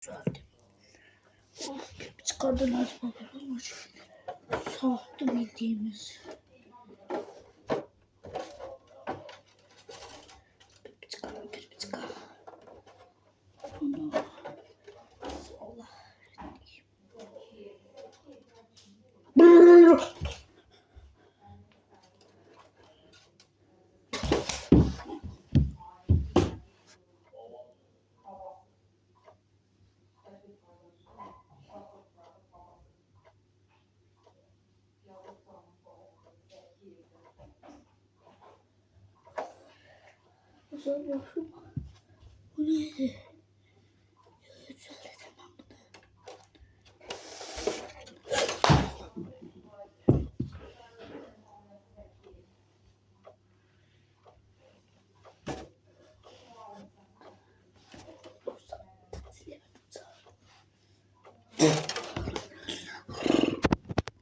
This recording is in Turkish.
Güzeldi. Oh, çıkardın hadi bakalım. Sahte bildiğimiz. Bir çıkar. Bunu Allah. Bu neydi? Güzeldi tamam mı?